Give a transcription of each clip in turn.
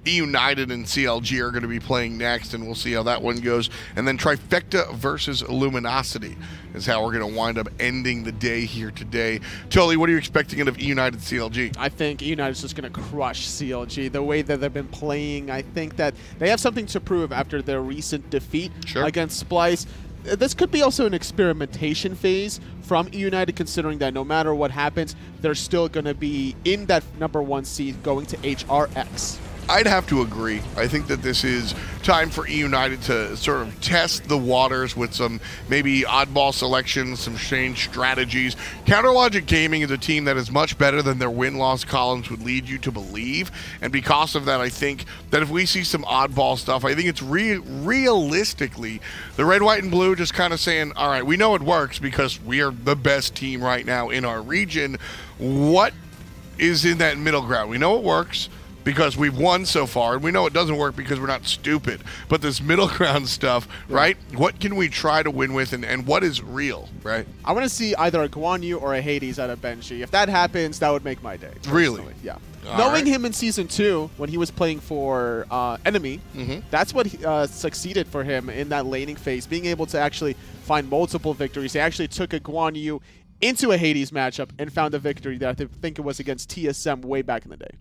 eUnited and CLG are going to be playing next, and we'll see how that one goes. And then Trifecta versus Luminosity is how we're going to wind up ending the day here today. Totally, what are you expecting out of eUnited CLG? I think eUnited is just going to crush CLG. The way that they've been playing, I think that they have something to prove after their recent defeat against Splice. This could be also an experimentation phase from eUnited, considering that no matter what happens, they're still going to be in that #1 seed going to HRX. I'd have to agree. I think that this is time for eUnited to sort of test the waters with some maybe oddball selections, some strange strategies. Counterlogic Gaming is a team that is much better than their win-loss columns would lead you to believe. And because of that, I think that if we see some oddball stuff, I think it's realistically the red, white, and blue just kind of saying, all right, we know it works because we are the best team right now in our region. What is in that middle ground? We know it works because we've won so far, and we know it doesn't work because we're not stupid. But this middle ground stuff, right? What can we try to win with, and what is real, right? I want to see either a Guan Yu or a Hades out of Benji. If that happens, that would make my day. Really? Yeah. Knowing him in Season 2, when he was playing for Enemy, that's what succeeded for him in that laning phase, being able to actually find multiple victories. He actually took a Guan Yu into a Hades matchup and found a victory that I think it was against TSM way back in the day.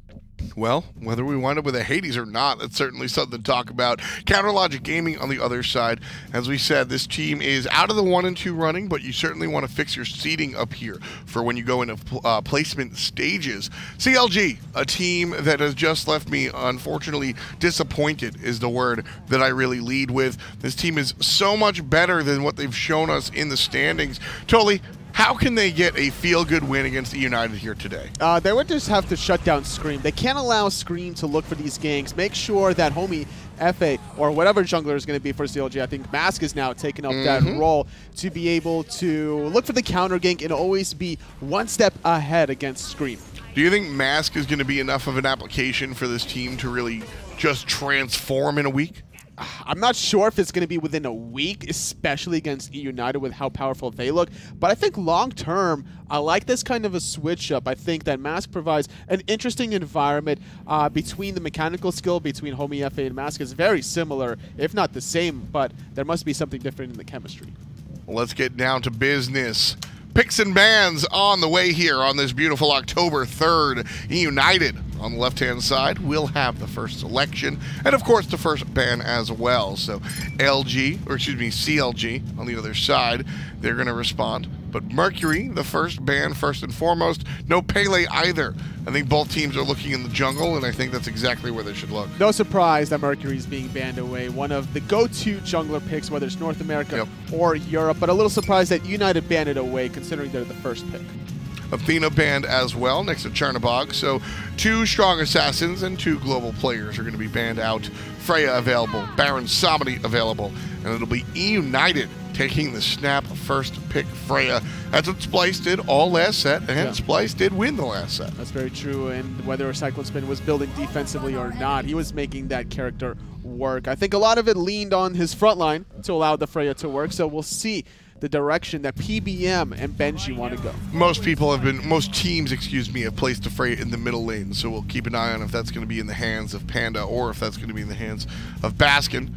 Well, whether we wind up with a Hades or not, that's certainly something to talk about. Counterlogic Gaming on the other side. As we said, this team is out of the 1 and 2 running, but you certainly want to fix your seating up here for when you go into placement stages. CLG, a team that has just left me, unfortunately, disappointed is the word that I really lead with. This team is so much better than what they've shown us in the standings. Totally. How can they get a feel-good win against eUnited here today? They would just have to shut down Scream. They can't allow Scream to look for these ganks. Make sure that homie FA or whatever jungler is going to be for CLG. I think Mask is now taking up that role to be able to look for the counter gank and always be one step ahead against Scream. Do you think Mask is going to be enough of an application for this team to really just transform in a week? I'm not sure if it's going to be within a week, especially against eUnited with how powerful they look. But I think long-term, I like this kind of a switch-up. I think that Mask provides an interesting environment between the mechanical skill between Homie FA and Mask is very similar, if not the same, but there must be something different in the chemistry. Well, let's get down to business. Picks and bans on the way here on this beautiful October 3rd. eUnited on the left-hand side will have the first selection, and of course the first ban as well. So CLG on the other side, they're going to respond. But Mercury, the first ban first and foremost. No Pele either. I think both teams are looking in the jungle, and I think that's exactly where they should look. No surprise that Mercury is being banned away. One of the go-to jungler picks, whether it's North America or Europe. But a little surprised that United banned it away, considering they're the first pick. Athena banned as well next to Chernobog. So 2 strong assassins and 2 global players are going to be banned out. Freya available, Baron Samedi available, and it'll be eUnited taking the snap first pick Freya. That's what Splice did all last set, and Splice did win the last set. That's very true, and whether Cyclone Spin was building defensively or not, he was making that character work. I think a lot of it leaned on his front line to allow the Freya to work, so we'll see the direction that PBM and Benji want to go. Most teams, have placed the Freya in the middle lane, so we'll keep an eye on if that's going to be in the hands of Panda or if that's going to be in the hands of Baskin.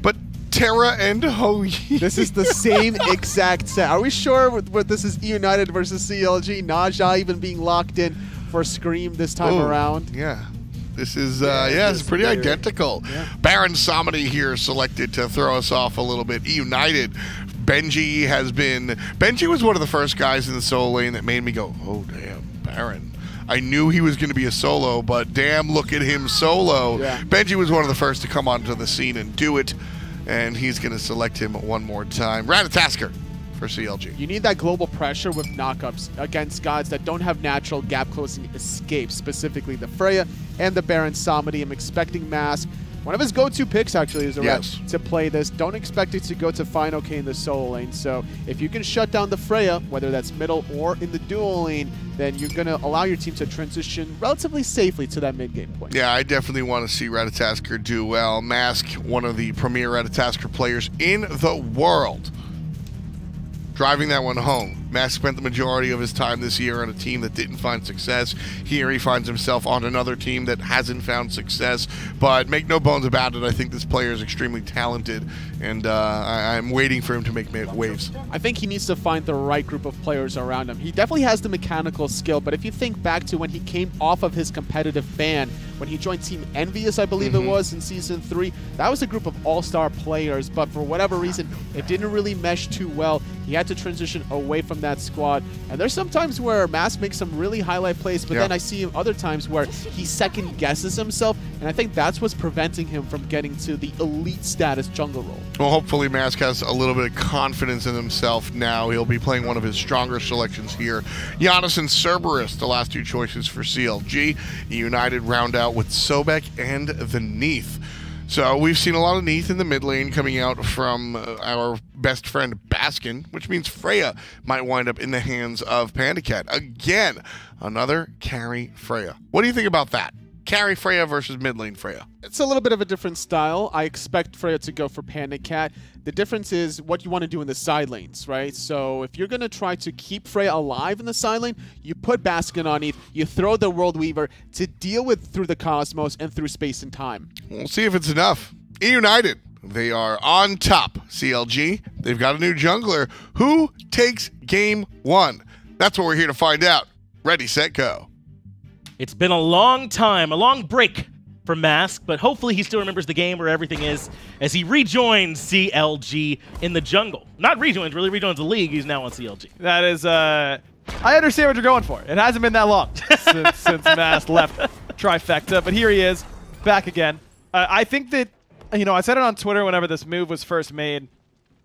But Terra and Hurriwind. This is the same exact set. Are we sure what this is eUnited versus CLG? Naja even being locked in for Scream this time around. Yeah. This is, it's pretty identical. Yeah. Baron Samedi here selected to throw us off a little bit. eUnited. Benji was one of the first guys in the solo lane that made me go, oh, damn, Baron. I knew he was going to be a solo, but damn, look at him solo. Yeah. Benji was one of the first to come onto the scene and do it, and he's going to select him one more time. Ratatoskr for CLG. You need that global pressure with knockups against gods that don't have natural gap closing escapes, specifically the Freya and the Baron Samedi. I'm expecting Mask. One of his go-to picks, actually, is a red to play this. Don't expect it to go to fineokay in the solo lane. So if you can shut down the Freya, whether that's middle or in the dual lane, then you're going to allow your team to transition relatively safely to that mid-game point. Yeah, I definitely want to see Ratatoskr do well. Mask, one of the premier Ratatoskr players in the world. driving that one home. Mask spent the majority of his time this year on a team that didn't find success. Here he finds himself on another team that hasn't found success. But make no bones about it, I think this player is extremely talented, and I'm waiting for him to make waves. I think he needs to find the right group of players around him. He definitely has the mechanical skill, but if you think back to when he came off of his competitive ban, when he joined Team Envious, I believe it was, in Season 3, that was a group of all-star players, but for whatever reason, it didn't really mesh too well. He had to transition away from that squad, and there's some times where Mask makes some really highlight plays, but then I see other times where he second-guesses himself, and I think that's what's preventing him from getting to the elite status jungle role. Well, hopefully Mask has a little bit of confidence in himself now. He'll be playing one of his stronger selections here. Janus and Cerberus, the last two choices for CLG. eUnited round out with Sobek and the Neith. So we've seen a lot of Neith in the mid lane coming out from our best friend Baskin, which means Freya might wind up in the hands of PandaCat. Again, another carry Freya. What do you think about that? Carry Freya versus mid lane Freya. It's a little bit of a different style. I expect Freya to go for PandaCat. The difference is what you want to do in the side lanes, right? So if you're going to try to keep Freya alive in the side lane, you put Baskin on Neith, you throw the World Weaver to deal with through the Cosmos and through space and time. We'll see if it's enough. eUnited, they are on top. CLG, they've got a new jungler. Who takes game 1? That's what we're here to find out. Ready, set, go. It's been a long time, a long break for Mask, but hopefully he still remembers the game where everything is as he rejoins CLG in the jungle. Not rejoins, really rejoins the league. He's now on CLG. That is, I understand what you're going for. It hasn't been that long since Mask left Trifecta, but here he is, back again. I think that, you know, I said it on Twitter whenever this move was first made.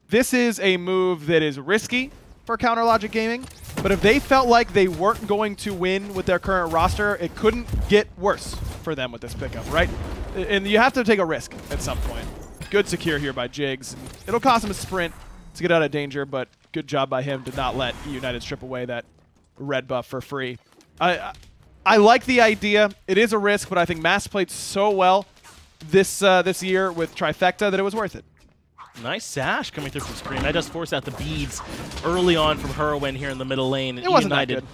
This is a move that is risky for Counter Logic Gaming, but if they felt like they weren't going to win with their current roster, it couldn't get worse for them with this pickup, right? And you have to take a risk at some point. Good secure here by Jigz. It'll cost him a sprint to get out of danger, but good job by him to not let eUnited strip away that red buff for free. I like the idea. It is a risk, but I think Mask played so well this year with Trifecta that it was worth it. Nice sash coming through from Scream. That does force out the beads early on from Hurriwind here in the middle lane. It wasn't that good.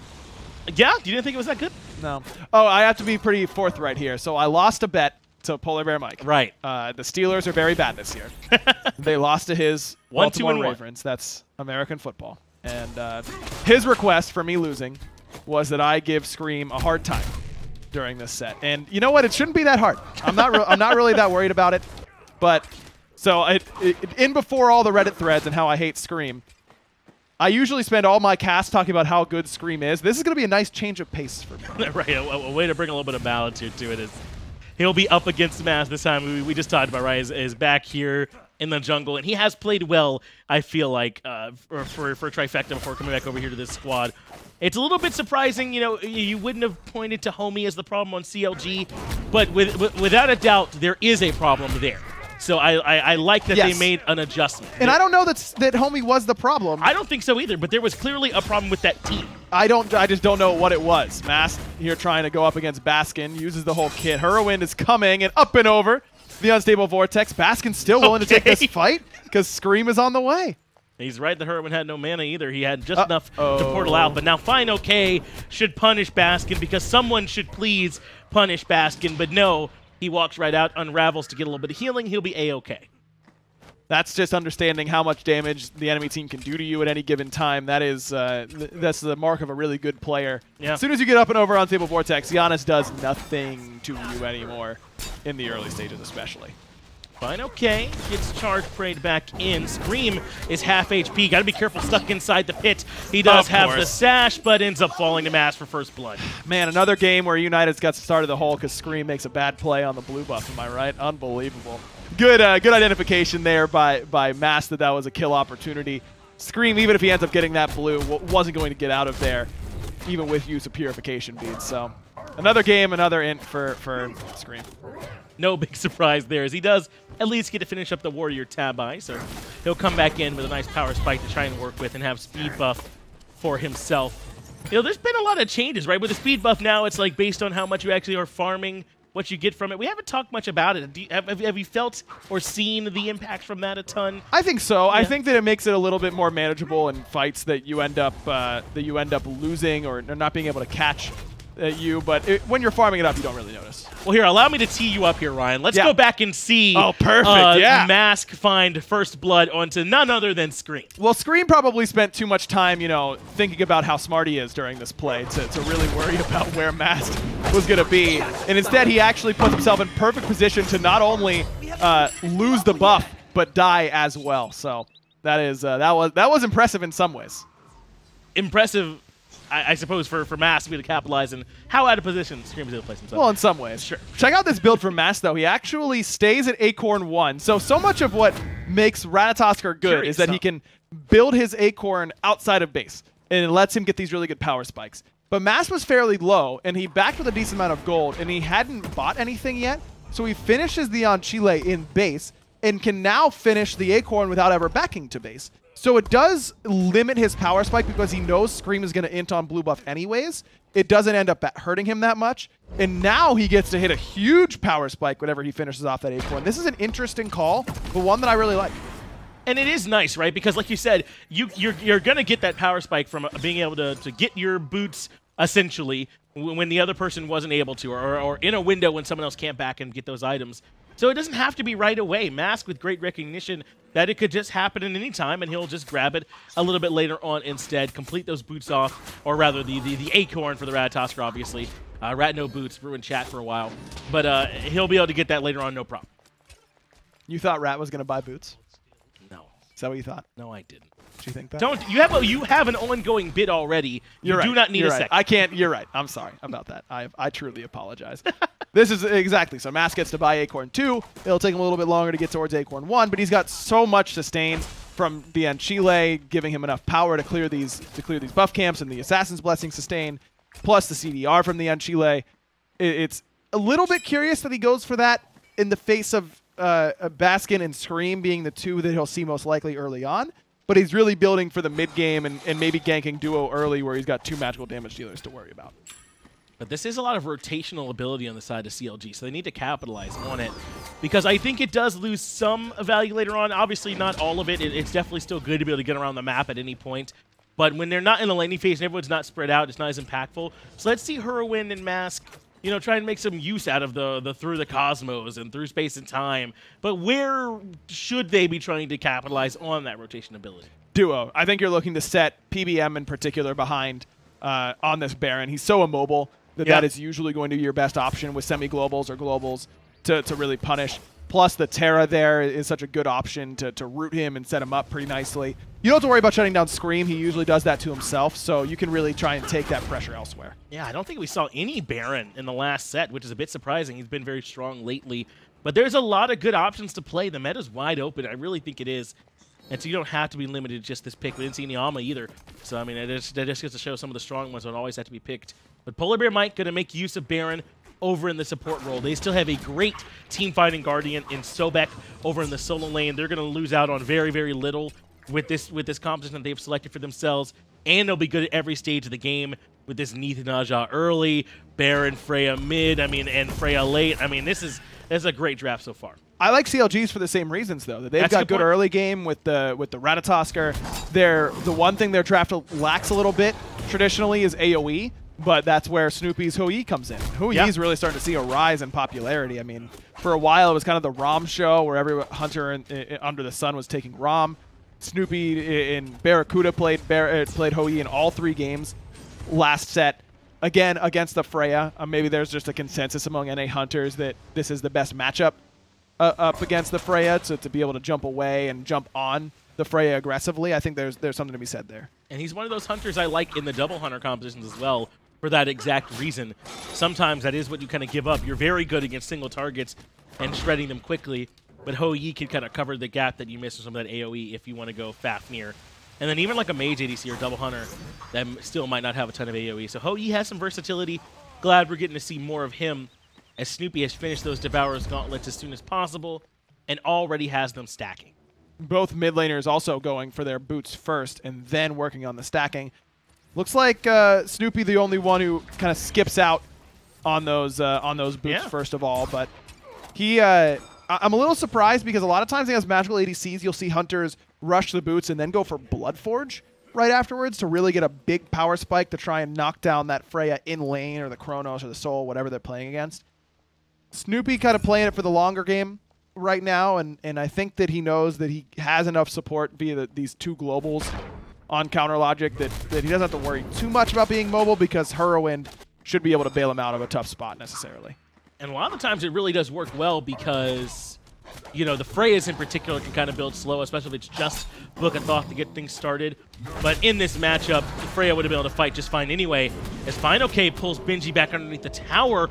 Yeah? You didn't think it was that good? No. Oh, I have to be pretty forthright here. So I lost a bet to PolarBearMike. Right. The Steelers are very bad this year. They lost to his Baltimore Ravens. That's American football. And his request for me losing was that I give Scream a hard time during this set. And you know what? It shouldn't be that hard. I'm not really that worried about it. But so in before all the Reddit threads and how I hate Scream, I usually spend all my cast talking about how good Scream is. This is going to be a nice change of pace for me. Right, a way to bring a little bit of balance here to it is he'll be up against Mask this time. We just talked about, right, is back here in the jungle, and he has played well, I feel like, for Trifecta before coming back over here to this squad. It's a little bit surprising, you know, you wouldn't have pointed to Homie as the problem on CLG, but without a doubt, there is a problem there. So I like that they made an adjustment. And I don't know that Homie was the problem. I don't think so either, but there was clearly a problem with that team. I just don't know what it was. Mask here trying to go up against Baskin, uses the whole kit. Hurriwind is coming and up and over the unstable vortex. Baskin still willing to take this fight because Scream is on the way. He's right that Hurriwind had no mana either. He had just enough to portal out, but now fineokay should punish Baskin because someone should please punish Baskin, but no. He walks right out, unravels to get a little bit of healing. He'll be A-okay. That's just understanding how much damage the enemy team can do to you at any given time. That is, that's the mark of a really good player. Yeah. As soon as you get up and over Unstable Vortex, Janus does nothing to you anymore, in the early stages especially. fineokay gets charge prayed back in. Scream is half HP. Got to be careful, stuck inside the pit. He does have the sash, but ends up falling to Mask for first blood. Man, another game where United's got started the hole because Scream makes a bad play on the blue buff. Am I right? Unbelievable. Good identification there by Mask that was a kill opportunity. Scream, even if he ends up getting that blue, wasn't going to get out of there, even with use of purification beads. So another game, another int for Scream. No big surprise there, as he does at least get to finish up the Warrior Tabi, so he'll come back in with a nice power spike to try and work with and have speed buff for himself. You know, there's been a lot of changes, right? With the speed buff now, it's like based on how much you actually are farming what you get from it. We haven't talked much about it. Have you felt or seen the impact from that a ton? I think so. Yeah. I think that it makes it a little bit more manageable in fights that you end up losing or not being able to catch but when you're farming it up, you don't really notice. Well, here, allow me to tee you up here, Ryan. Let's go back and see Mask find first blood onto none other than Scream. Well, Scream probably spent too much time, thinking about how smart he is during this play to really worry about where Mask was going to be. And instead, he actually puts himself in perfect position to not only lose the buff, but die as well. So that was impressive in some ways. Impressive, I suppose, for Mask to be able to capitalize and how out of position Scream is able to place himself. Well, in some ways. Sure. Check out this build from Mask, though. He actually stays at Acorn 1. So much of what makes Ratatoskr good is that he can build his Acorn outside of base, and it lets him get these really good power spikes. But Mask was fairly low, and he backed with a decent amount of gold, and he hadn't bought anything yet, so he finishes the Chile in base and can now finish the Acorn without ever backing to base. So it does limit his power spike because he knows Scream is going to int on blue buff anyways. It doesn't end up hurting him that much. And now he gets to hit a huge power spike whenever he finishes off that Acorn. This is an interesting call, but one that I really like. And it is nice, right? Because like you said, you're going to get that power spike from being able to get your boots, essentially, when the other person wasn't able to, or in a window when someone else can't back and get those items. So it doesn't have to be right away. Mask with great recognition that it could just happen at any time, and he'll just grab it a little bit later on instead, complete those boots off, or rather the Acorn for the Ratatoskr, obviously. Rat no boots, ruined chat for a while. But he'll be able to get that later on, no problem. You thought Rat was going to buy boots? No. Is that what you thought? No, I didn't. Do you think that? Don't. You have an ongoing bid already. You do not need a second. I can't. You're right. I'm sorry about that. I truly apologize. This is exactly. So Mask gets to buy Acorn 2. It'll take him a little bit longer to get towards Acorn 1, but he's got so much sustain from the Chile, giving him enough power to clear these buff camps and the Assassin's Blessing sustain, plus the CDR from the Chile. It's a little bit curious that he goes for that in the face of Baskin and Scream being the two that he'll see most likely early on. But he's really building for the mid-game and maybe ganking duo early where he's got 2 magical damage dealers to worry about. But this is a lot of rotational ability on the side of CLG, so they need to capitalize on it. Because I think it does lose some value later on. Obviously, not all of it. It's definitely still good to be able to get around the map at any point. But when they're not in the laning phase and everyone's not spread out, it's not as impactful. So let's see Hurriwind and Mask, try and make some use out of the through the cosmos and through space and time. But where should they be trying to capitalize on that rotation ability? Duo. I think you're looking to set PBM in particular behind on this Baron. He's so immobile that is usually going to be your best option with semi-globals or globals to really punish. Plus the Terra there is such a good option to root him and set him up pretty nicely. You don't have to worry about shutting down Scream. He usually does that to himself, so you can really try and take that pressure elsewhere. Yeah, I don't think we saw any Baron in the last set, which is a bit surprising. He's been very strong lately. But there's a lot of good options to play. The meta's wide open. I really think it is. And so you don't have to be limited to just this pick. We didn't see any Alma either. So, I mean, that just gets to show some of the strong ones don't always have to be picked. But PolarBearMike going to make use of Baron over in the support role. They still have a great team-fighting Guardian in Sobek over in the solo lane. They're going to lose out on very, very little with this composition that they've selected for themselves, and they'll be good at every stage of the game with this Neith and Aja early, Baron, Freya mid, and Freya late. I mean, this is a great draft so far. I like CLGs for the same reasons, though. That they've got good early game with the Ratatoskr. The one thing their draft lacks a little bit traditionally is AoE, but that's where Snoopy's Hui comes in. Hui's really starting to see a rise in popularity. I mean, for a while it was kind of the Rom show where every hunter under the sun was taking Rom. Snoopy in Barracuda played Hui in all 3 games. Last set, again against the Freya. Maybe there's just a consensus among NA hunters that this is the best matchup up against the Freya to be able to jump away and jump on the Freya aggressively. I think there's something to be said there. And he's one of those hunters I like in the double hunter compositions as well for that exact reason. Sometimes that is what you kind of give up. You're very good against single targets and shredding them quickly, but Hui can kind of cover the gap that you miss with some of that AoE if you want to go Fafnir. And then even like a mage ADC or double hunter that still might not have a ton of AoE. So Hui has some versatility. Glad we're getting to see more of him as Snoopy has finished those Devourer's Gauntlets as soon as possible and already has them stacking. Both mid laners also going for their boots first and then working on the stacking. Looks like Snoopy the only one who kind of skips out on those boots first of all. But he, I'm a little surprised because a lot of times against magical ADCs, you'll see hunters rush the boots and then go for Bloodforge right afterwards to really get a big power spike to try and knock down that Freya in lane or the Chronos or the Soul, whatever they're playing against. Snoopy kind of playing it for the longer game right now, and I think that he knows that he has enough support via these 2 globals on counter logic that he doesn't have to worry too much about being mobile because Hurriwind should be able to bail him out of a tough spot necessarily. And a lot of the times it really does work well because, you know, the Freyas in particular can kind of build slow, especially if it's just Book of Thoth to get things started. But in this matchup, Freya would have been able to fight just fine anyway. As fineokay pulls Benji back underneath the tower,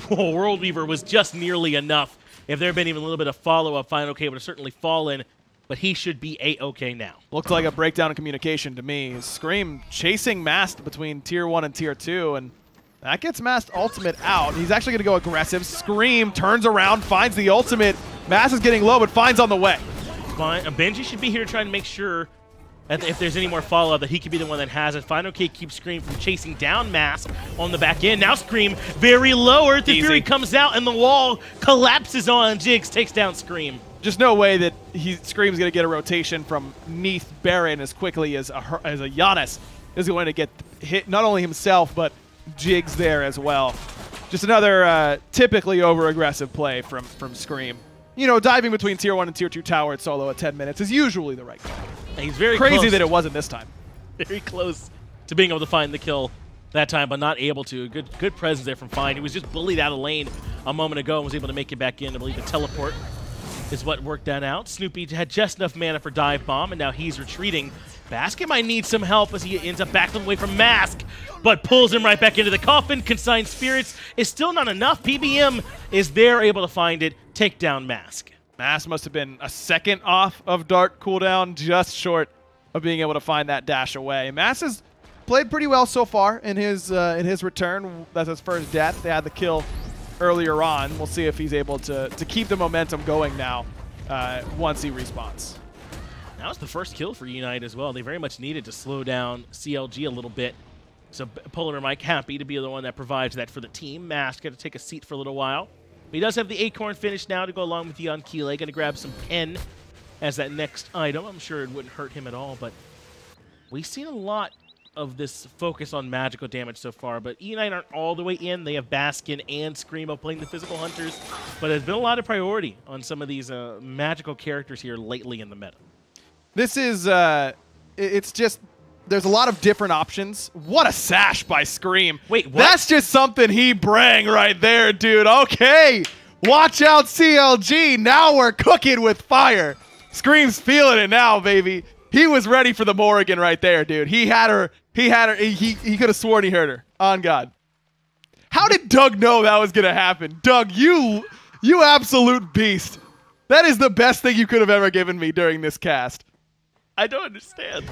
World Weaver was just nearly enough. If there had been even a little bit of follow-up, fineokay would have certainly fallen. But he should be A-okay now. Looks like a breakdown in communication to me. Scream chasing Mast between Tier 1 and Tier 2, and that gets Mast ultimate out. He's actually going to go aggressive. Scream turns around, finds the ultimate. Mast is getting low, but finds on the way. Fine. Benji should be here trying to make sure that if there's any more follow-up that he could be the one that has it. fineokay keeps Scream from chasing down Mast on the back end. Now Scream very low. Earth the Fury comes out, and the wall collapses on Jigz, takes down Scream. Just no way that Scream's going to get a rotation from Neith Baron as quickly as a Janus is going to get hit, not only himself, but Jigz there as well. Just another typically over-aggressive play from Scream. You know, diving between Tier 1 and Tier 2 tower at solo at 10 minutes is usually the right call. He's very crazy close. That it wasn't this time. Very close to being able to find the kill that time, but not able to. Good presence there from Fine. He was just bullied out of lane a moment ago and was able to make it back in. I believe the teleport is what worked that out. Snoopy had just enough mana for Dive Bomb, and now he's retreating. Baskin might need some help as he ends up backing away from Mask, but pulls him right back into the coffin. Consigned Spirits is still not enough. PBM is there, able to find it, take down Mask. Mask must have been a second off of Dart cooldown, just short of being able to find that dash away. Mask has played pretty well so far in his return. That's his first death. They had the kill earlier on. We'll see if he's able to keep the momentum going now once he respawns. That was the first kill for eUnited as well. They very much needed to slow down CLG a little bit. So PolarBearMike happy to be the one that provides that for the team. Mask got to take a seat for a little while. But he does have the Acorn finish now to go along with the Unkile. Going to grab some Pen as that next item. I'm sure it wouldn't hurt him at all, but we've seen a lot of this focus on magical damage so far, but eUnited aren't all the way in. They have Baskin and Screammmmm playing the physical hunters, but there's been a lot of priority on some of these magical characters here lately in the meta. This is, it's just, there's a lot of different options. What a sash by Scream. Wait, what? That's just something he brang right there, dude. Okay, watch out CLG. Now we're cooking with fire. Scream's feeling it now, baby. He was ready for the Morrigan right there, dude. He had her. He could have sworn he heard her. On God. How did Doug know that was going to happen? Doug, you absolute beast. That is the best thing you could have ever given me during this cast. I don't understand.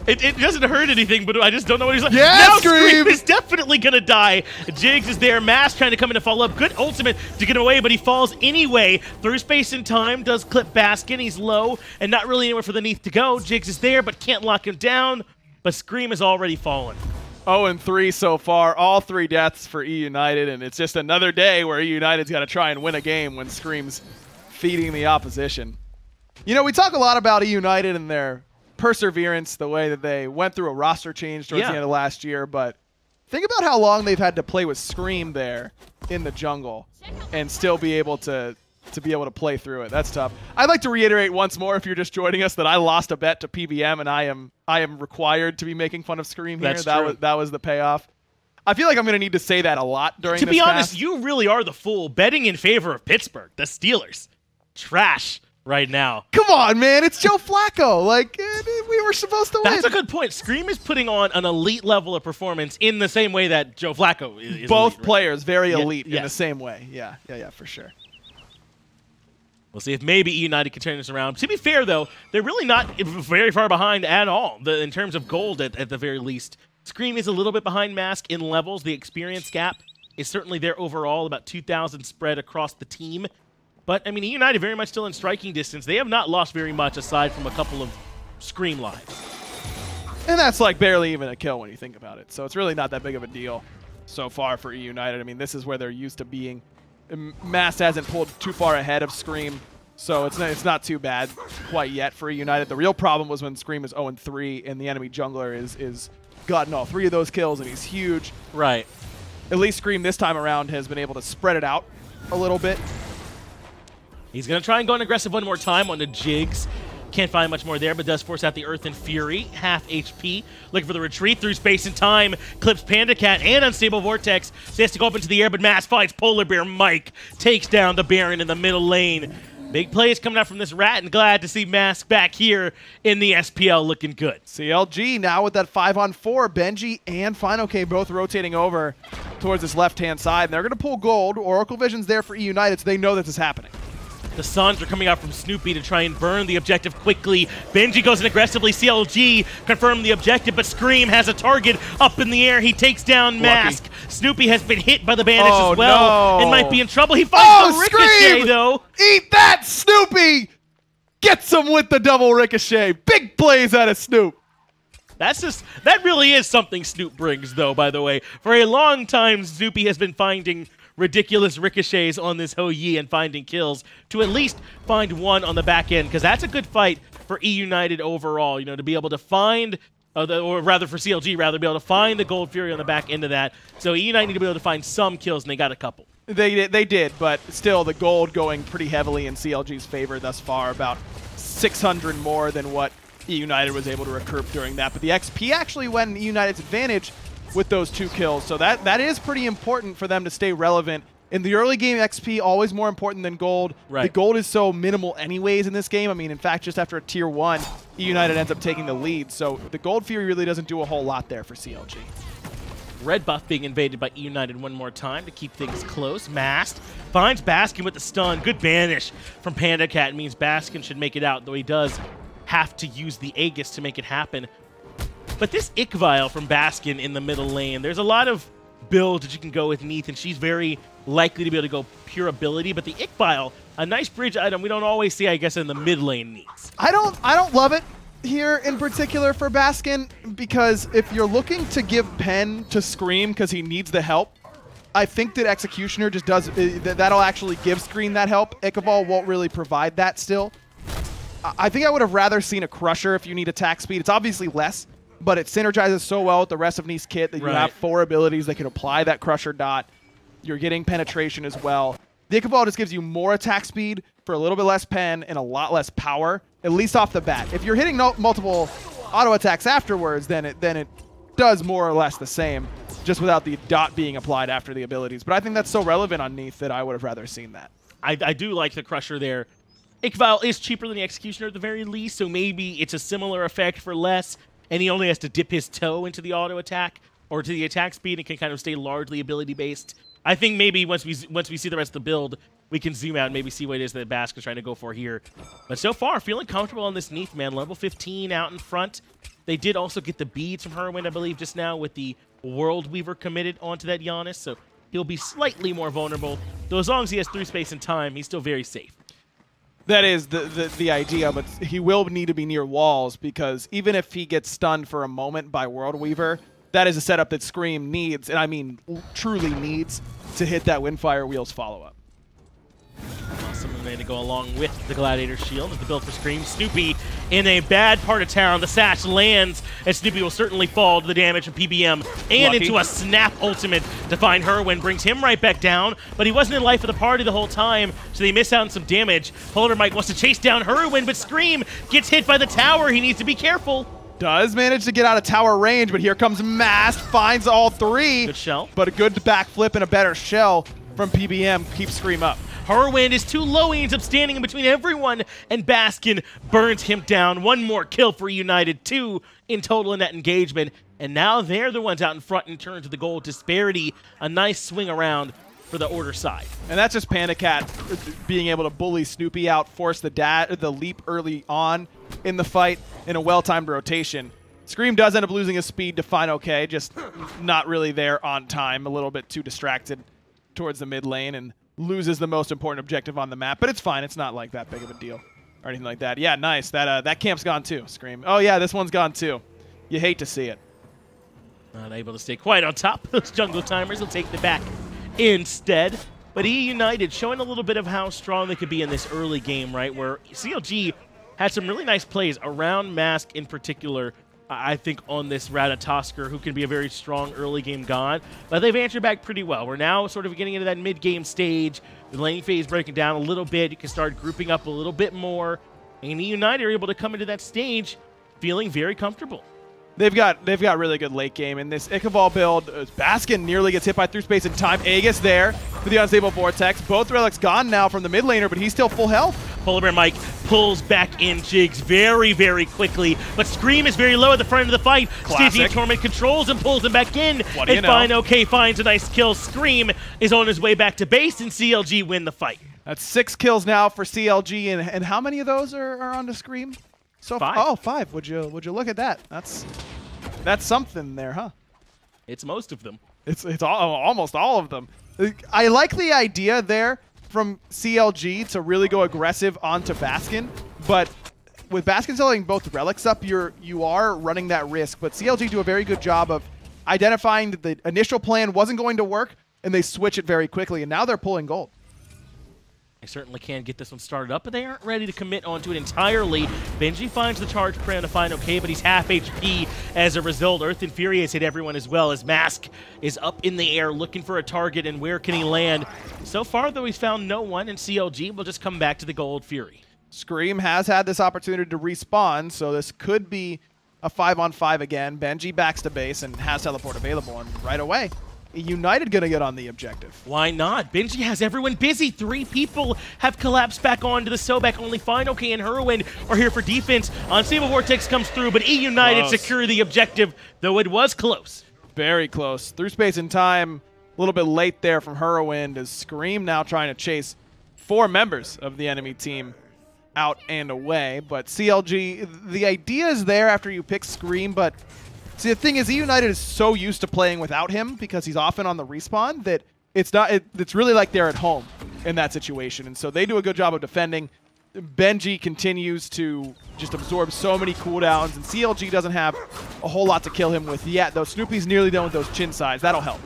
It doesn't hurt anything, but I just don't know what he's like. Yeah, now Scream is definitely going to die. Jigz is there. Mask trying to come in to follow up. Good ultimate to get away, but he falls anyway. Through space and time, does clip Baskin. He's low and not really anywhere for the Neith to go. Jigz is there, but can't lock him down. But Scream has already fallen. 0-3 so far. All 3 deaths for eUnited, and it's just another day where eUnited's got to try and win a game when Scream's feeding the opposition. You know, we talk a lot about eUnited and their perseverance, the way that they went through a roster change towards the end of last year, but think about how long they've had to play with Scream there in the jungle and still be able to play through it. That's tough. I'd like to reiterate once more, if you're just joining us, that I lost a bet to PBM, and I am required to be making fun of Scream here. That was the payoff. I feel like I'm going to need to say that a lot during this To be honest, cast. you really are the fool betting in favor of Pittsburgh, the Steelers. Trash right now. Come on, man. It's Joe Flacco. Like, we were supposed to win. That's a good point. Scream is putting on an elite level of performance in the same way that Joe Flacco is Both elite, players very elite in the same way. Yeah, for sure. We'll see if maybe eUnited can turn this around. To be fair, though, they're really not very far behind at all in terms of gold at the very least. Scream is a little bit behind Mask in levels. The experience gap is certainly there overall, about 2,000 spread across the team. But, I mean, eUnited very much still in striking distance. They have not lost very much aside from a couple of Scream lives. And that's like barely even a kill when you think about it. So it's really not that big of a deal. so far for eUnited. I mean, this is where they're used to being. Mast hasn't pulled too far ahead of Scream, so it's not too bad quite yet for eUnited. The real problem was when Scream is 0-3 and the enemy jungler is gotten all 3 of those kills and he's huge. Right. At least Scream this time around has been able to spread it out a little bit. He's going to try and go aggressive one more time on the Jigz. Can't find much more there, but does force out the Earth and Fury. Half HP. Looking for the retreat through space and time. Clips PandaCat and Unstable Vortex. So he has to go up into the air, but Mass finds PolarBearMike. Takes down the Baron in the middle lane. Big plays coming out from this Rat, and glad to see Mask back here in the SPL looking good. CLG now with that 5-on-4. Benji and fineokay both rotating over towards this left-hand side. And they're going to pull gold. Oracle Vision's there for eUnited, so they know that this is happening. The Suns are coming out from Snoopy to try and burn the objective quickly. Benji goes in aggressively. CLG confirmed the objective, but Scream has a target up in the air. He takes down Mask. Snoopy has been hit by the bandits as well and might be in trouble. He finds the Ricochet, Scream! though. Eat that, Snoopy! Gets him with the double Ricochet. Big plays out of Snoop. That really is something Snoop brings, though, by the way. For a long time, Snoopy has been finding ridiculous ricochets on this Ho Yi and finding kills to at least find one on the back end, because that's a good fight for eUnited overall, you know, to be able to find, or rather for CLG, rather, be able to find the Gold Fury on the back end of that. So eUnited need to be able to find some kills, and they got a couple. They did, but still the gold going pretty heavily in CLG's favor thus far, about 600 more than what eUnited was able to recoup during that. But the XP actually went in eUnited's advantage with those 2 kills, so that is pretty important for them to stay relevant. In the early game, XP always more important than gold. Right. The gold is so minimal anyways in this game. I mean, in fact, just after a tier 1, eUnited ends up taking the lead, so the Gold Fury really doesn't do a whole lot there for CLG. Red buff being invaded by eUnited one more time to keep things close. Mast finds Baskin with the stun. Good banish from PandaCat. Means Baskin should make it out, though he does have to use the Aegis to make it happen. But this Ickvile from Baskin in the middle lane, there's a lot of builds that you can go with Neith, and she's very likely to be able to go pure ability. But the Ickvile, a nice bridge item we don't always see, I guess, in the mid lane Neiths. I don't love it here in particular for Baskin, because if you're looking to give pen to Scream because he needs the help, I think that Executioner just does, that'll actually give Scream that help. Ickvile won't really provide that still. I think I would have rather seen a Crusher if you need attack speed. It's obviously less, but it synergizes so well with the rest of Neith's kit that you have 4 abilities that can apply that Crusher dot. You're getting penetration as well. The Ickvile just gives you more attack speed for a little bit less pen and a lot less power, at least off the bat. If you're hitting multiple auto attacks afterwards, then it does more or less the same, just without the dot being applied after the abilities. But I think that's so relevant on Neith that I would have rather seen that. I do like the Crusher there. Ickvile is cheaper than the Executioner at the very least, so maybe it's a similar effect for less, and he only has to dip his toe into the auto attack or to the attack speed and can kind of stay largely ability based. I think maybe once we see the rest of the build, we can zoom out and maybe see what it is that Baskin's trying to go for here. But so far, feeling comfortable on this Neith, man. Level 15 out in front. They did also get the beads from Hurriwind, I believe, just now with the World Weaver committed onto that Janus, so he'll be slightly more vulnerable. Though as long as he has 3 space and time, he's still very safe. That is the idea, but he will need to be near walls, because even if he gets stunned for a moment by World Weaver, that is a setup that Scream needs, and I mean truly needs, to hit that Windfire Wheels follow-up. Awesome way to go along with the Gladiator Shield as the build for Scream. Snoopy in a bad part of town. The sash lands, and Snoopy will certainly fall to the damage of PBM and into a snap ultimate to find Hurriwind. Brings him right back down, but he wasn't in life of the party the whole time, so they miss out on some damage. PolarBearMike wants to chase down Hurriwind, but Scream gets hit by the tower. He needs to be careful. Does manage to get out of tower range, but here comes Mast, finds all 3. Good shell. But a good backflip and a better shell from PBM keeps Scream up. Hurriwind is too low. He ends up standing in between everyone, and Baskin burns him down. 1 more kill for eUnited, 2 in total in that engagement. And now they're the ones out in front in terms of the goal disparity. A nice swing around for the Order side. And that's just PandaCat being able to bully Snoopy out, force the leap early on in the fight in a well-timed rotation. Scream does end up losing his speed to fineokay, just not really there on time, a little bit too distracted towards the mid lane, and loses the most important objective on the map, but it's fine. It's not like that big of a deal or anything like that. Yeah, nice. That camp's gone too, Scream. Oh yeah, this one's gone too. You hate to see it. Not able to stay quite on top. Those jungle timers will take the back instead. But eUnited showing a little bit of how strong they could be in this early game, right? Where CLG had some really nice plays around Mask in particular, I think, on this Ratatoskr, who can be a very strong early game god. But they've answered back pretty well. We're now sort of getting into that mid-game stage. The lane phase breaking down a little bit. You can start grouping up a little bit more. And eUnited are able to come into that stage feeling very comfortable. They've got really good late game in this Ichabod build. Baskin nearly gets hit by through space in time. Aegis there for the unstable vortex. Both relics gone now from the mid laner, but he's still full health. PolarBearMike pulls back in Jigz very, very quickly, but Scream is very low at the front of the fight. Stygian Torment controls and pulls him back in. What do you know? fineokay finds a nice kill. Scream is on his way back to base, and CLG win the fight. That's 6 kills now for CLG, and how many of those are on to Scream? So 5. Oh, 5. Would you look at that? That's something there, huh? It's most of them. It's almost all of them. I like the idea there from CLG to really go aggressive onto Baskin, but with Baskin selling both relics up, you are running that risk. But CLG do a very good job of identifying that the initial plan wasn't going to work, and they switch it very quickly, and now they're pulling gold. They certainly can get this one started up, but they aren't ready to commit onto it entirely. Benji finds the charge prey on the fineokay, but he's half HP as a result. Earth and Fury has hit everyone as well, as Mask is up in the air looking for a target, and where can he land? So far, though, he's found no one, and CLG will just come back to the gold Fury. Scream has had this opportunity to respawn, so this could be a 5-on-5 again. Benji backs to base and has teleport available, and right away, eUnited gonna get on the objective. Why not? Benji has everyone busy. 3 people have collapsed back onto the Sobek. Only fineokay and Hurriwind are here for defense. Unstable Vortex comes through, but eUnited secure the objective, though it was close. Very close. Through space and time, a little bit late there from Hurriwind, as Scream now trying to chase 4 members of the enemy team out and away. But CLG, the idea is there after you pick Scream, but see, the thing is, eUnited is so used to playing without him because he's often on the respawn that it's really like they're at home in that situation. And so they do a good job of defending. Benji continues to just absorb so many cooldowns, and CLG doesn't have a whole lot to kill him with yet, though Snoopy's nearly done with those chin sides. That'll help.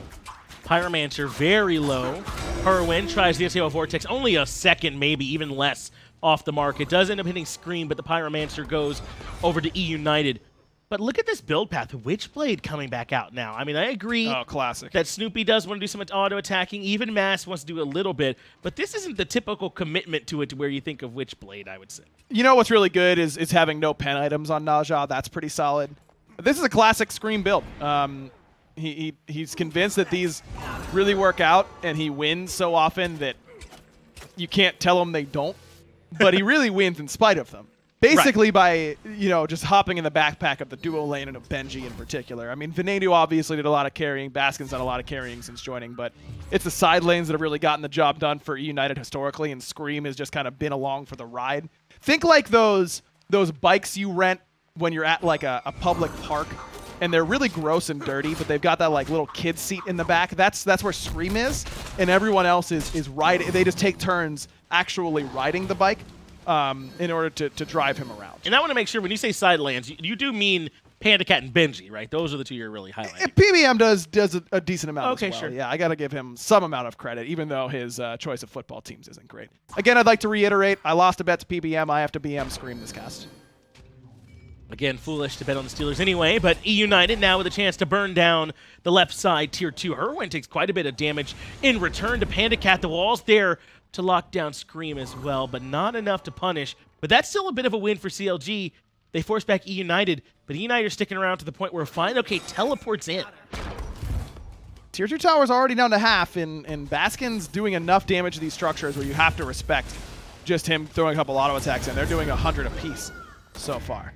Pyromancer very low. Hurriwind tries the unstable Vortex, only a second, maybe even less, off the mark. It does end up hitting Scream, but the Pyromancer goes over to eUnited. But look at this build path. Witchblade coming back out now. I mean, I agree classic. that Snoopy does want to do some auto-attacking. Even Mass wants to do a little bit. But this isn't the typical commitment to it to where you think of Witchblade, I would say. You know what's really good is having no pen items on Naja. That's pretty solid. This is a classic Scream build. He's convinced that these really work out, and he wins so often that you can't tell him they don't. But he really wins in spite of them. Basically by, just hopping in the backpack of the duo lane and of Benji in particular. I mean, Venenu obviously did a lot of carrying. Baskin's done a lot of carrying since joining, but it's the side lanes that have really gotten the job done for eUnited historically, and Scream has just kind of been along for the ride. Think like those bikes you rent when you're at like a public park, and they're really gross and dirty, but they've got that like little kid seat in the back. That's where Scream is, and everyone else is riding. They just take turns actually riding the bike. In order to drive him around. And I want to make sure when you say side lanes, you do mean PandaCat and Benji, right? Those are the 2 you're really highlighting. PBM does a decent amount okay, as well. Sure. Yeah, I got to give him some amount of credit, even though his choice of football teams isn't great. Again, I'd like to reiterate, I lost a bet to PBM. I have to BM Scream this cast. Again, foolish to bet on the Steelers anyway, but eUnited now with a chance to burn down the left side tier 2. Hurriwind takes quite a bit of damage in return to PandaCat. The wall's there to lock down Scream as well, but not enough to punish. But that's still a bit of a win for CLG. They force back eUnited, but eUnited are sticking around to the point where fineokay teleports in. Tier 2 tower's already down to half, and Baskin's doing enough damage to these structures where you have to respect just him throwing a couple auto attacks in. They're doing 100 apiece so far.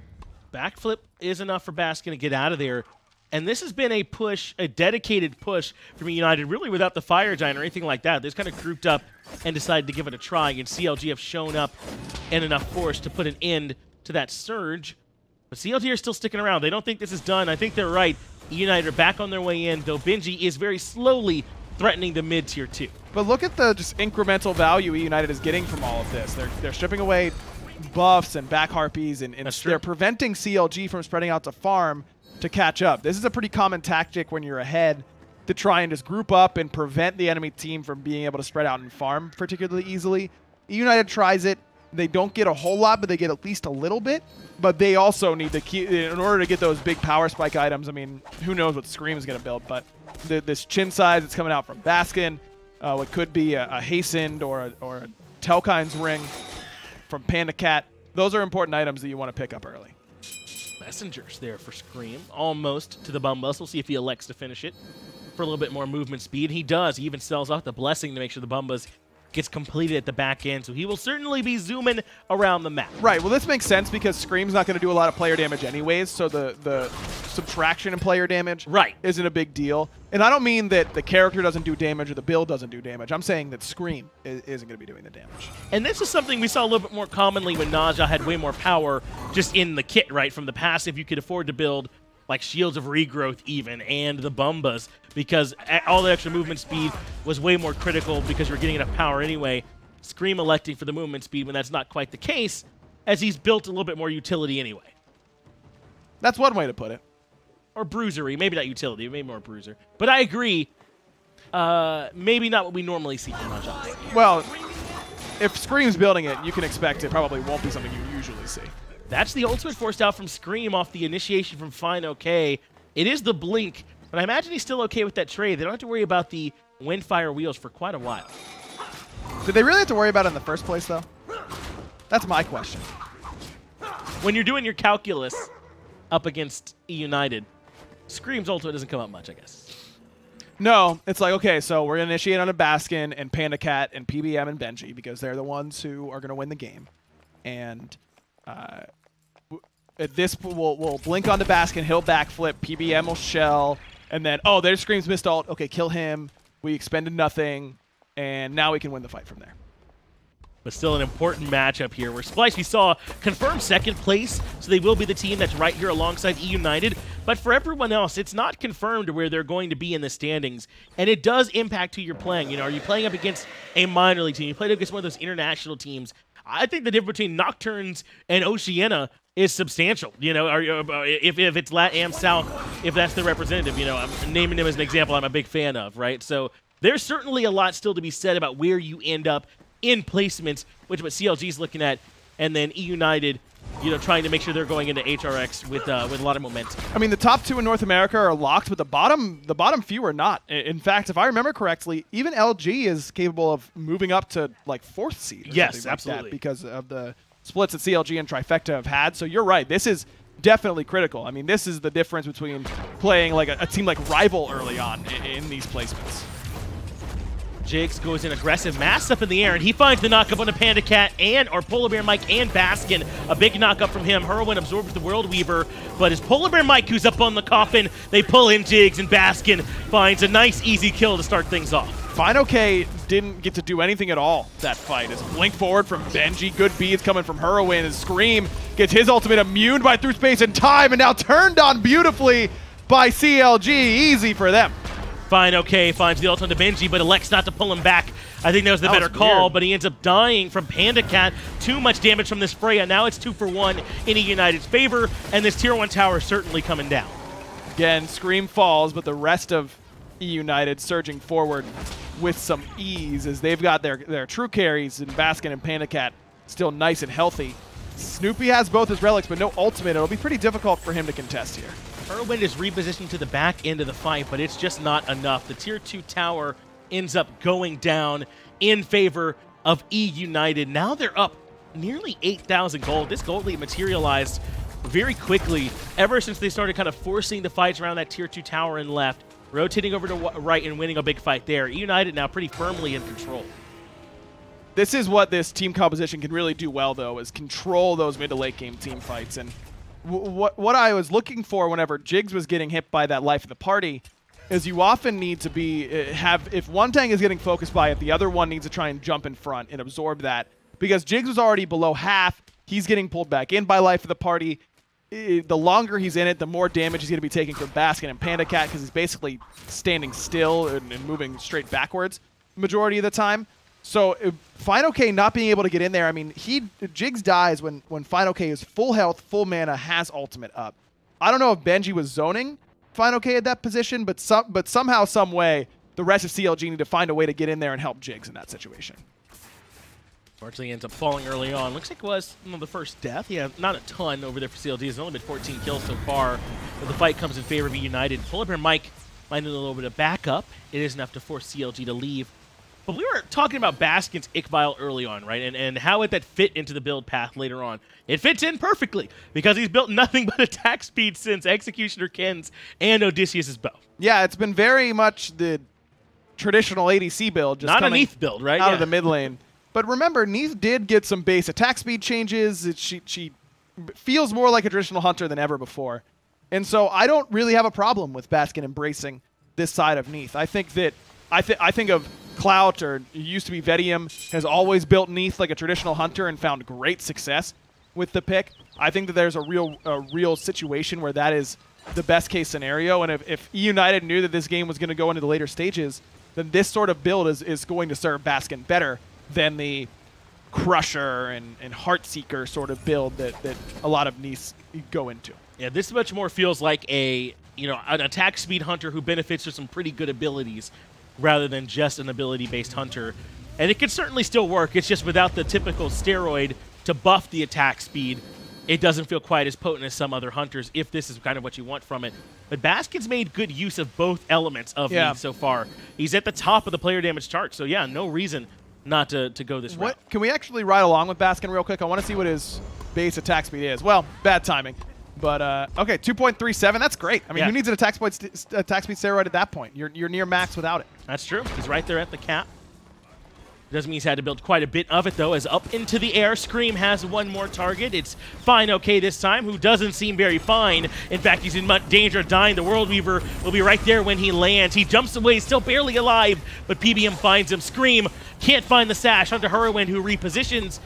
Backflip is enough for Baskin to get out of there. And this has been a push, a dedicated push from eUnited, really without the Fire Giant or anything like that. They just kind of grouped up and decided to give it a try. And CLG have shown up in enough force to put an end to that surge. But CLG are still sticking around. They don't think this is done. I think they're right. eUnited are back on their way in, though Benji is very slowly threatening the mid-tier 2. But look at the just incremental value eUnited is getting from all of this. They're stripping away buffs and back harpies, and they're preventing CLG from spreading out to farm. to catch up. This is a pretty common tactic when you're ahead to try and just group up and prevent the enemy team from being able to spread out and farm particularly easily. eUnited tries it. They don't get a whole lot, but they get at least a little bit. But they also need to keep, in order to get those big power spike items, I mean, who knows what Scream is going to build, but this chin size that's coming out from Baskin, what could be a Hastened or a Telkine's Ring from PandaCat, those are important items that you want to pick up early. Messengers there for Scream, almost to the Bumbus. We'll see if he elects to finish it for a little bit more movement speed. He does. He even sells off the Blessing to make sure the Bumbus gets completed at the back end, so he will certainly be zooming around the map. Right, well this makes sense because Scream's not going to do a lot of player damage anyways, so the subtraction in player damage isn't a big deal. And I don't mean that the character doesn't do damage or the build doesn't do damage. I'm saying that Scream isn't going to be doing the damage. And this is something we saw a little bit more commonly when Naja had way more power just in the kit, right? From the passive, you could afford to build like Shields of Regrowth even, and the Bumbas, because all the extra movement speed was way more critical because you're getting enough power anyway. Scream electing for the movement speed when that's not quite the case, as he's built a little bit more utility anyway. That's one way to put it. Or bruisery, maybe not utility, maybe more bruiser. But I agree, maybe not what we normally see from Naja. Well, if Scream's building it, you can expect it probably won't be something you usually see. That's the ultimate forced out from Scream off the initiation from fineokay. It is the blink, but I imagine he's still okay with that trade. They don't have to worry about the Windfire wheels for quite a while. Did they really have to worry about it in the first place, though? That's my question. When you're doing your calculus up against eUnited, Scream's ultimate doesn't come up much, I guess. No, it's like, okay, so we're going to initiate on a Baskin and PandaCat and PBM and Benji because they're the ones who are going to win the game. And at this, we'll blink on the Baskin, he'll backflip, PBM will shell, and then, oh, there's Scream's missed ult. Okay, kill him. We expended nothing, and now we can win the fight from there. But still an important matchup here where Splice, we saw, confirmed second place, so they will be the team that's right here alongside eUnited. But for everyone else, it's not confirmed where they're going to be in the standings, and it does impact who you're playing. You know, are you playing up against a minor league team? You played against one of those international teams. I think the difference between Nocturnes and Oceania is substantial. You know, if it's LatAm South, if that's the representative, you know, I'm naming them as an example I'm a big fan of, right? So there's certainly a lot still to be said about where you end up in placements, which is what CLG's looking at, and then eUnited, you know, trying to make sure they're going into HRX with a lot of momentum. I mean, the top two in North America are locked, but the bottom few are not. In fact, if I remember correctly, even LG is capable of moving up to like 4th seed. Yes, like absolutely. That because of the splits that CLG and Trifecta have had. So you're right. This is definitely critical. I mean, this is the difference between playing like a team like Rival early on in these placements. Jigz goes in aggressive mass up in the air, and he finds the knockup on the PandaCat or PolarBearMike and Baskin. A big knockup from him. Hurriwind absorbed with the World Weaver, but it's PolarBearMike who's up on the coffin. They pull in Jigz, and Baskin finds a nice, easy kill to start things off. fineokay didn't get to do anything at all that fight. As blink forward from Benji, good beads coming from Hurriwind, as Scream gets his ultimate immune by through space and time, and now turned on beautifully by CLG. Easy for them. fineokay finds the ult on to Benji, but elects not to pull him back. I think that was the better call, but he ends up dying from PandaCat. Too much damage from this Freya. Now it's 2 for 1 in eUnited's favor, and this Tier 1 tower is certainly coming down. Again, Scream falls, but the rest of eUnited surging forward with some ease as they've got their true carries in Baskin and PandaCat still nice and healthy. Snoopy has both his relics, but no ultimate. It'll be pretty difficult for him to contest here. Hurriwind is repositioned to the back end of the fight, but it's just not enough. The Tier 2 tower ends up going down in favor of eUnited. Now they're up nearly 8,000 gold. This gold lead materialized very quickly ever since they started kind of forcing the fights around that Tier 2 tower and left, rotating over to right and winning a big fight there. eUnited now pretty firmly in control. This is what this team composition can really do well, though, is control those mid to late game team fights. And what I was looking for whenever Jigz was getting hit by that life of the party is you often need to be if one tank is getting focused by it, the other one needs to try and jump in front and absorb that. Because Jigz was already below half, he's getting pulled back in by life of the party. The longer he's in it, the more damage he's going to be taking from Baskin and PandaCat because he's basically standing still and moving straight backwards majority of the time. So fineokay not being able to get in there, I mean, Jigz dies when fineokay is full health, full mana, has ultimate up. I don't know if Benji was zoning fineokay at that position, but somehow, some way, the rest of CLG need to find a way to get in there and help Jigz in that situation. Unfortunately, ends up falling early on. Looks like it was the first death. Yeah, not a ton over there for CLG. It's only been 14 kills so far, but the fight comes in favor of eUnited. PolarBearMike might need a little bit of backup. It is enough to force CLG to leave. But we were talking about Baskin's Ickvile early on, right? And how would that fit into the build path later on? It fits in perfectly because he's built nothing but attack speed since Executioner Ken's and Odysseus' bow. Yeah, it's been very much the traditional ADC build. Just not a Neith build, right? Out of the mid lane. But remember, Neith did get some base attack speed changes. She feels more like a traditional hunter than ever before. And so I don't really have a problem with Baskin embracing this side of Neith. I think that I think of Clout, or it used to be Vedium, has always built Neith like a traditional hunter and found great success with the pick. I think that there's a real situation where that is the best case scenario. And if eUnited knew that this game was going to go into the later stages, then this sort of build is going to serve Baskin better than the Crusher and Heartseeker sort of build that a lot of Neiths go into. Yeah, this much more feels like an attack speed hunter who benefits from some pretty good abilities rather than just an ability-based hunter. And it could certainly still work. It's just without the typical steroid to buff the attack speed, it doesn't feel quite as potent as some other hunters if this is kind of what you want from it. But Baskin's made good use of both elements of Neith so far. He's at the top of the player damage chart, so yeah, no reason not to go this route. Can we actually ride along with Baskin real quick? I want to see what his base attack speed is. Well, bad timing. But, okay, 2.37, that's great. I mean, who needs an attack speed steroid at that point? You're near max without it. That's true. He's right there at the cap. Doesn't mean he's had to build quite a bit of it, though, as up into the air, Scream has one more target. It's fineokay this time, who doesn't seem very fine. In fact, he's in danger of dying. The World Weaver will be right there when he lands. He jumps away, still barely alive, but PBM finds him. Scream can't find the sash onto Hurriwind, who repositions,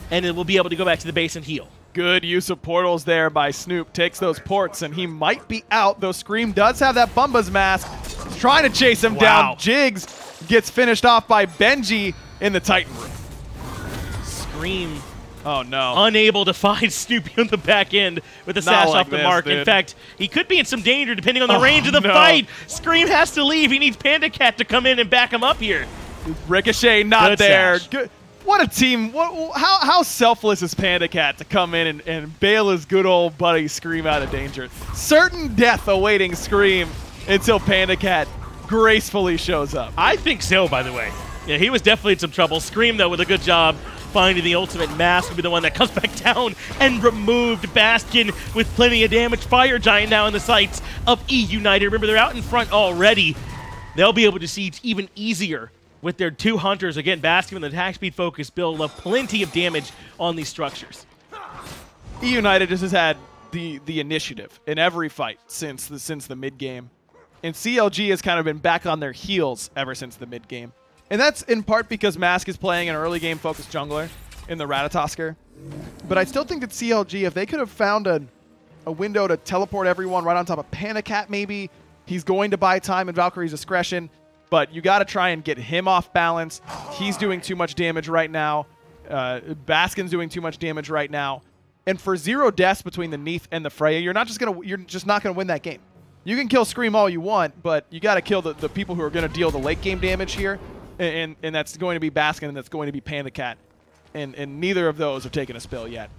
and it will be able to go back to the base and heal. Good use of portals there by Snoop. Takes those ports, and he might be out, though Scream does have that Bumba's mask. He's trying to chase him down. Jigz gets finished off by Benji in the Titan room. Scream. Oh, no. Unable to find Snoopy on the back end with the sash off the mark. Dude. In fact, he could be in some danger depending on the range of the fight. Scream has to leave. He needs PandaCat to come in and back him up here. Ricochet not Good there. sash. Good. What a team. How selfless is PandaCat to come in and bail his good old buddy Scream out of danger. Certain death awaiting Scream until PandaCat gracefully shows up. I think so, by the way. Yeah, he was definitely in some trouble. Scream, though, with a good job finding the ultimate mask, will be the one that comes back down and removed Baskin with plenty of damage. Fire Giant now in the sights of eUnited. Remember, they're out in front already. They'll be able to see even easier with their two hunters. Again, Baskin with an attack speed focus build will have plenty of damage on these structures. eUnited just has had the initiative in every fight since the mid-game. And CLG has kind of been back on their heels ever since the mid-game. And that's in part because Mask is playing an early game focused jungler in the Ratatoskr. But I still think that CLG, if they could have found a window to teleport everyone right on top of PandaCat maybe, he's going to buy time in Valkyrie's discretion. But you got to try and get him off balance. He's doing too much damage right now. Baskin's doing too much damage right now. And for 0 deaths between the Neith and the Freya, you're just not gonna win that game. You can kill Scream all you want, but you got to kill the people who are going to deal the late game damage here. And that's going to be Baskin and that's going to be PandaCat. And neither of those have taken a spill yet.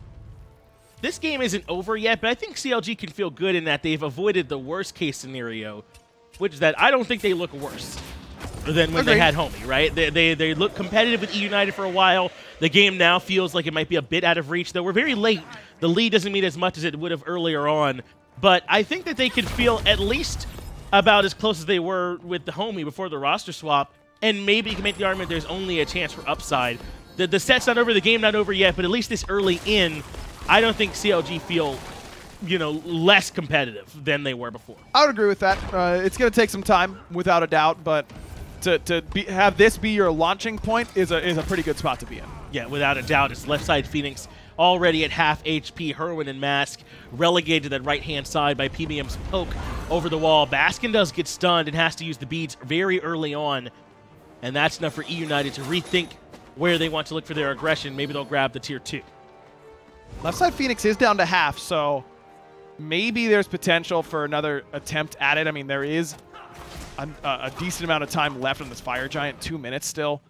This game isn't over yet, but I think CLG can feel good in that they've avoided the worst case scenario, which is that I don't think they look worse than when they had Homie, right? They look competitive with eUnited for a while. The game now feels like it might be a bit out of reach, though we're very late. The lead doesn't mean as much as it would have earlier on. But I think that they can feel at least about as close as they were with the Homie before the roster swap. And maybe you can make the argument there's only a chance for upside. The set's not over, the game not over yet, but at least this early in, I don't think CLG feel, less competitive than they were before. I would agree with that. It's going to take some time, without a doubt, but to have this be your launching point is a pretty good spot to be in. Yeah, without a doubt. It's left side Phoenix already at half HP. Hurriwind and Mask relegated to that right-hand side by PBM's poke over the wall. Baskin does get stunned and has to use the beads very early on. And that's enough for eUnited to rethink where they want to look for their aggression. Maybe they'll grab the tier 2. Left side Phoenix is down to half, so maybe there's potential for another attempt at it. I mean, there is a decent amount of time left on this Fire Giant, 2 minutes still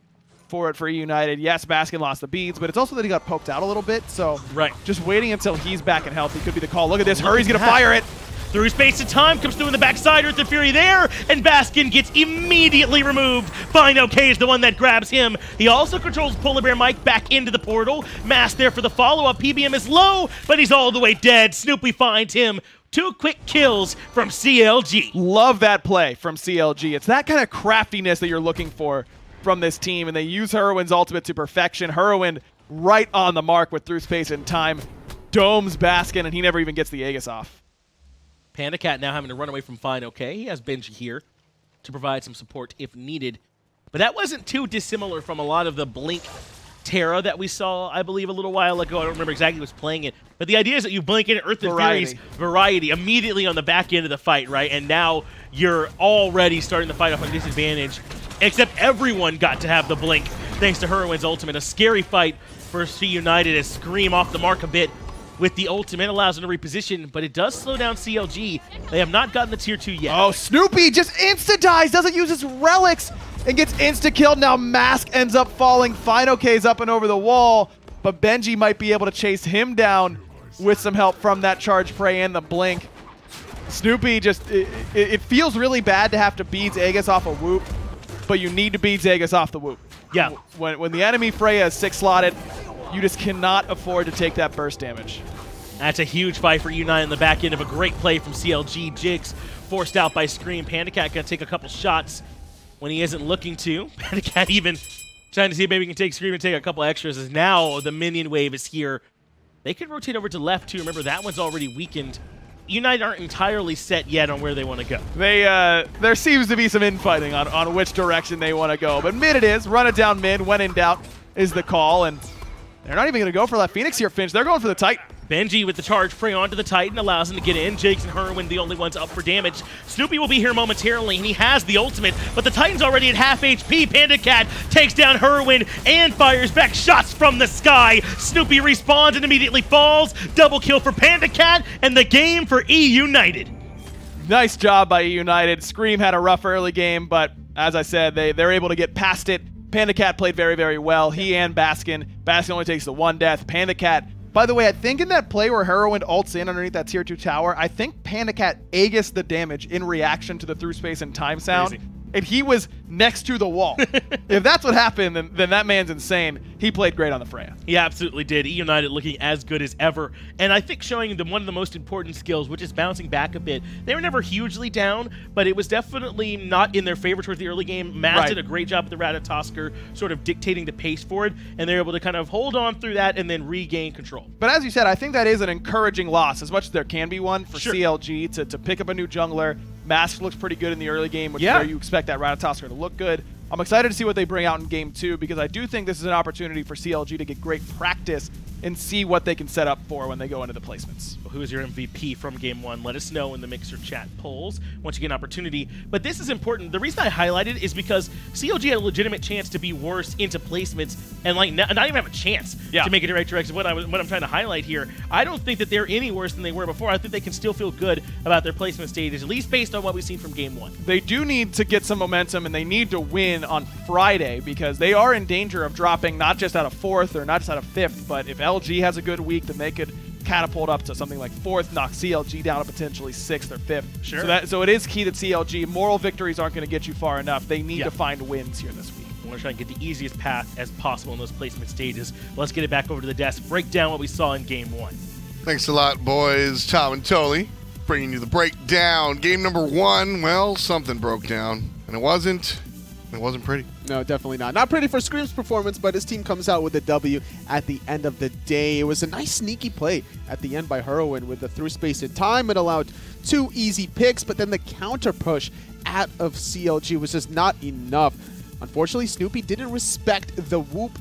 for eUnited. Yes, Baskin lost the beads, but it's also that he got poked out a little bit, so just waiting until he's back in healthy could be the call. Look at this, Hurry's gonna fire it. Through space and time, comes through in the backside, Earth and Fury there, and Baskin gets immediately removed. fineokay is the one that grabs him. He also controls PolarBearMike back into the portal. Mask there for the follow-up. PBM is low, but he's all the way dead. Snoopy finds him. 2 quick kills from CLG. Love that play from CLG. It's that kind of craftiness that you're looking for from this team, and they use Hurriwind's ultimate to perfection. Hurriwind right on the mark with Through Space and Time. Domes Baskin, and he never even gets the Aegis off. PandaCat now having to run away from fineokay. He has Benji here to provide some support if needed. But that wasn't too dissimilar from a lot of the Blink Terra that we saw, I believe, a little while ago. I don't remember exactly who was playing it. But the idea is that you blink in Earth and Fury's variety immediately on the back end of the fight, right? And now you're already starting the fight off on disadvantage. Except everyone got to have the blink thanks to Hurriwind's ultimate. A scary fight for eUnited as Scream off the mark a bit with the ultimate, allows them to reposition, but it does slow down CLG. They have not gotten the tier 2 yet. Oh, Snoopy just insta-dies, doesn't use his relics, and gets insta-killed. Now Mask ends up falling. fineokay's up and over the wall, but Benji might be able to chase him down with some help from that charge spray and the blink. Snoopy just, it feels really bad to have to beads Aegis off a whoop, but you need to beads Aegis off the whoop. Yeah. When the enemy Freya is 6-slotted, you just cannot afford to take that burst damage. That's a huge fight for eUnited in the back end of a great play from CLG. Jigz forced out by Scream. PandaCat gonna take a couple shots when he isn't looking to. PandaCat even trying to see if maybe he can take Scream and take a couple extras, as now the minion wave is here. They could rotate over to left too. Remember, that one's already weakened. eUnited aren't entirely set yet on where they want to go. There seems to be some infighting on which direction they want to go. But mid it is. Run it down mid. When in doubt is the call. And they're not even going to go for that Phoenix here, Finch. They're going for the Titan. Benji with the charge spray onto the Titan allows him to get in. Jigz and Hurriwind the only ones up for damage. Snoopy will be here momentarily, and he has the ultimate, but the Titan's already at half HP. PandaCat takes down Hurriwind and fires back shots from the sky. Snoopy respawns and immediately falls. Double kill for PandaCat, and the game for eUnited. Nice job by eUnited. Scream had a rough early game, but as I said, they're able to get past it. PandaCat played very, very well. He and Baskin. Baskin only takes the 1 death. PandaCat, by the way, I think in that play where Hurriwind ults in underneath that tier 2 tower, I think PandaCat Aegis the damage in reaction to the Through Space and Time sound. Crazy. And he was next to the wall. If that's what happened, then that man's insane. He played great on the Freya. He absolutely did. eUnited looking as good as ever. And I think showing them one of the most important skills, which is bouncing back a bit. They were never hugely down, but it was definitely not in their favor towards the early game. Matt did a great job with the Ratatoskr, sort of dictating the pace for it, and they're able to kind of hold on through that and then regain control. But as you said, I think that is an encouraging loss, as much as there can be one for CLG to pick up a new jungler. Mask looks pretty good in the early game, which is where you expect that Ratatoskr to look good. I'm excited to see what they bring out in Game 2, because I do think this is an opportunity for CLG to get great practice and see what they can set up for when they go into the placements. Well, who is your MVP from Game 1? Let us know in the Mixer chat polls once you get an opportunity. But this is important. The reason I highlighted it is because CLG had a legitimate chance to be worse into placements and like not even have a chance to make it in the right direction. What I'm trying to highlight here, I don't think that they're any worse than they were before. I think they can still feel good about their placement stages, at least based on what we've seen from Game 1. They do need to get some momentum, and they need to win on Friday, because they are in danger of dropping not just out of 4th or not just out of 5th, but if LG has a good week, then they could catapult up to something like 4th, knock CLG down to potentially 6th or 5th. Sure. So it is key that CLG, moral victories aren't going to get you far enough. They need to find wins here this week. I want to try and get the easiest path as possible in those placement stages. Let's get it back over to the desk, break down what we saw in Game 1. Thanks a lot, boys. Tom and Toli bringing you the breakdown. Game number 1, well, something broke down, and it wasn't pretty. No, definitely not. Not pretty for Scream's performance, but his team comes out with a W at the end of the day. It was a nice sneaky play at the end by Hurriwind with the Through Space and Time. It allowed 2 easy picks, but then the counter push out of CLG was just not enough. Unfortunately, Snoopy didn't respect the whoop,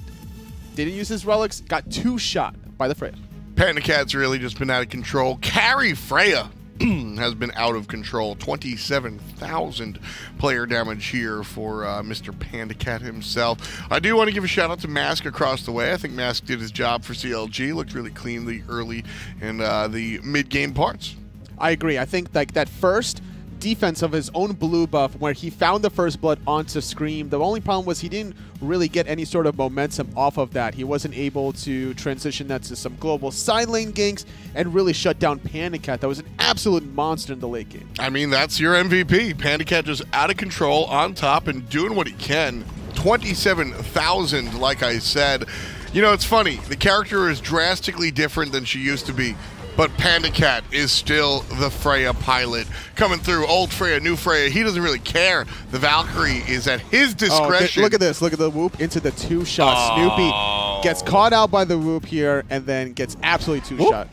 didn't use his relics, got 2 shot by the Freya. PandaCat's really just been out of control. Carry Freya has been out of control. 27,000 player damage here for Mr. PandaCat himself. I do want to give a shout out to Mask across the way. I think Mask did his job for CLG. Looked really clean the early and the mid-game parts. I agree. I think like that first defense of his own blue buff where he found the first blood onto Screammmmm. The only problem was he didn't really get any sort of momentum off of that. He wasn't able to transition that to some global side lane ganks and really shut down PandaCat. That was an absolute monster in the late game. I mean, that's your MVP. PandaCat just out of control on top and doing what he can. 27,000, like I said. You know, it's funny. The character is drastically different than she used to be. But PandaCat is still the Freya pilot. Coming through, old Freya, new Freya. He doesn't really care. The Valkyrie is at his discretion. Oh, look at this. Look at the whoop into the two-shot. Snoopy gets caught out by the whoop here and then gets absolutely two-shot.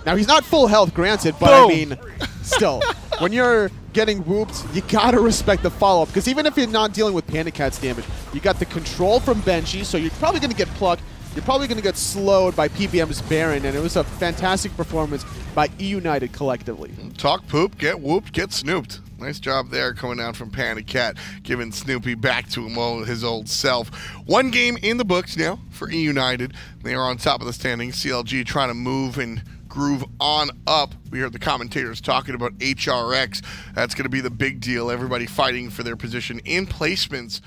Now, he's not full health, granted, but I mean, still, when you're getting whooped, you gotta respect the follow-up. Because even if you're not dealing with PandaCat's damage, you got the control from Benji, so you're probably going to get plucked. You're probably going to get slowed by PBM's Baron, and it was a fantastic performance by eUnited collectively. Talk poop, get whooped, get snooped. Nice job there coming down from PandaCat, giving Snoopy back to his old self. One game in the books now for eUnited. They are on top of the standings. CLG trying to move and groove on up. We heard the commentators talking about HRX. That's going to be the big deal. Everybody fighting for their position in placements